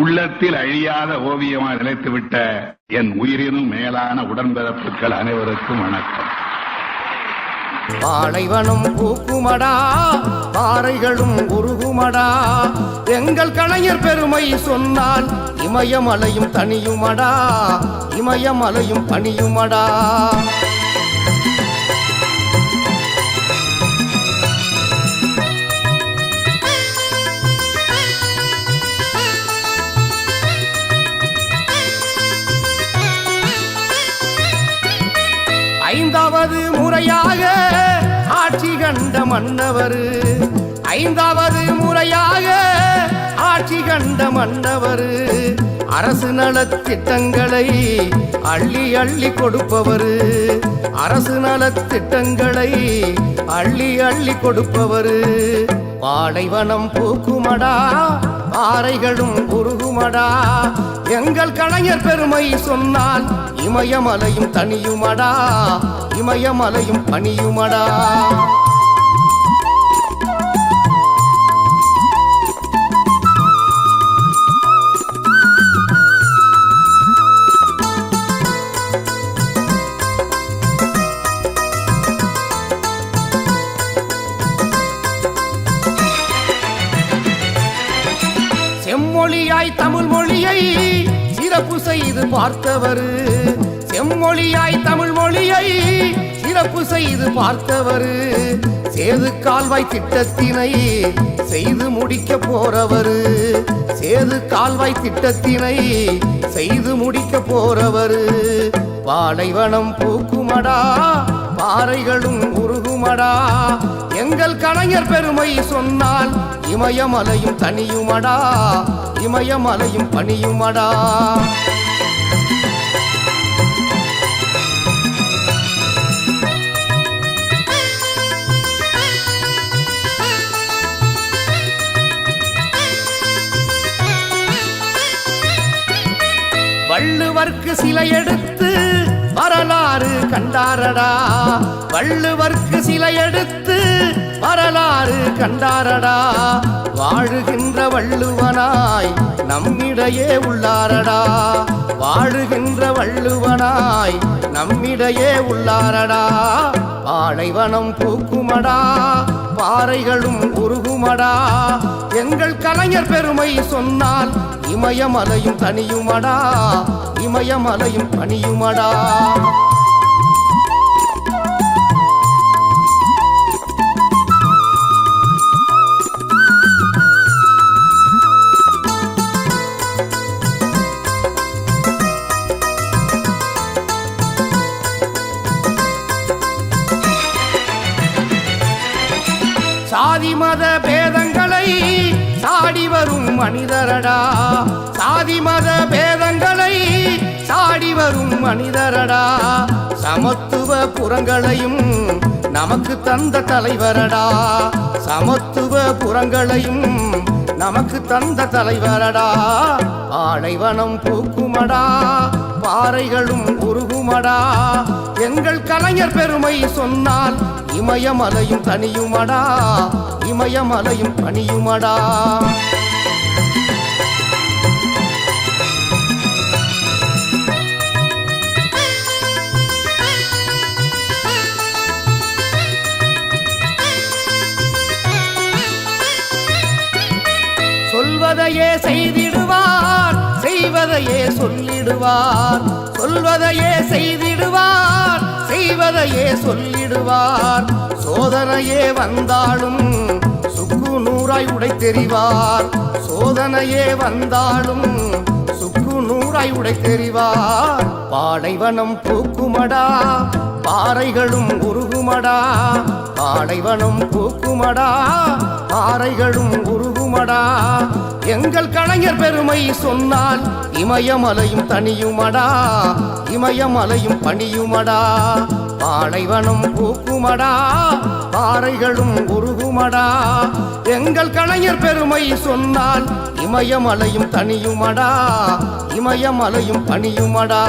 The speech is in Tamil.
உள்ளத்தில் அழியாத ஓவியமாக நிலைத்துவிட்ட என் உயிரினும் மேலான உடன்பிறப்புகள் அனைவருக்கும் வணக்கம். பாலைவனம் பூக்குமடா, பாறைகளும் உருகுமடா, எங்கள் கலைஞர் பெருமை சொன்னால் இமயமலையும் தனியுமடா, இமயமலையும் பணியுமடா. ஐந்தாவது முறையாக ஆட்சி கண்ட மன்னவர், ஐந்தாவது முறையாக ஆட்சி கண்ட மன்னவர், அரசு நலத்திட்டங்களை அள்ளி அள்ளி கொடுப்பவர், அரசு நலத்திட்டங்களை அள்ளி அள்ளி கொடுப்பவர். பாலைவனம் பூக்குமடா, பாறைகளும் உருகுமடா, எங்கள் கலைஞர் பெருமை சொன்னால் இமயமலையும் தனியுமடா, இமயமலையும் பணியுமடா. செம்மொழியாய் தமிழ் மொழியை சிறப்பு செய்து பார்த்தவர், செம்மொழியாய் தமிழ் மொழியை சிறப்பு செய்து பார்த்தவர், சேது கால்வாய் திட்டத்தினை செய்து முடிக்க போறவர், சேது கால்வாய் திட்டத்தினை செய்து முடிக்க போறவர். பாலைவனம் பூக்குமடா, பாறைகளும் உருகுமடா, எங்கள் கலைஞர் பெருமை சொன்னால் இமயமலையும் தனியுமடா, இமயமலையும் பணியுமடா. வள்ளுவர்க்கு சிலை எடுத்து வரலாறு கண்டாரடா, வள்ளுவர்க்கு சிலை எடுத்து வரலாறு கண்டாரடா, வாழுகின்ற வள்ளுவனாய் நம்மிடையே உள்ளாரடா, வாழுகின்ற வள்ளுவனாய் நம்மிடையே உள்ளாரடா. பாலைவனம் பூக்குமடா, பாறைகளும் உருகுமடா, எங்கள் கலைஞர் பெருமை சொன்னால் இமயமலையும் தனியுமடா, இமயமலையும் பணியுமடா. சாதி மத பேதங்களை சாடி வரும் மனிதரடா, சாதி மத பேதங்களை சாடி வரும் மனிதரடா, சமத்துவ புறங்களையும் நமக்கு தந்த தலைவரடா, சமத்துவ புறங்களையும் நமக்கு தந்த தலைவரடா. பாலைவனம் பூக்குமடா, பாறைகளும் உருகுமடா, எங்கள் கலைஞர் பெருமை சொன்னால் இமயமலையும் தனியுமடா, இமயமலையும் பணியுமடா. சொல்வதையே செய்திடுவார், செய்வதையே சொல்லிடுவார், சொல்வதையே செய்திடுவார், செய்வதையே சொல்லிடுவார், சோதனையே வந்தாலும் சுக்கு நூறாய் உடை தெரிவார், சோதனையே வந்தாலும் சுக்கு நூறாய் உடை தெரிவார். பாலைவனம் பூக்குமடா, பாறைகளும் உருகுமடா, பாலைவனம் பூக்குமடா, பாறைகளும் உருகுமடா, எங்கள் கலைஞர் பெருமை சொன்னால் இமயமலையும் தனியுமடா, இமயமலையும் பணியுமடா. பாலைவனம் பூக்குமடா, பாறைகளும் உருகுமடா, எங்கள் கலைஞர் பெருமை சொன்னால் இமயமலையும் தனியுமடா, இமயமலையும் பணியுமடா.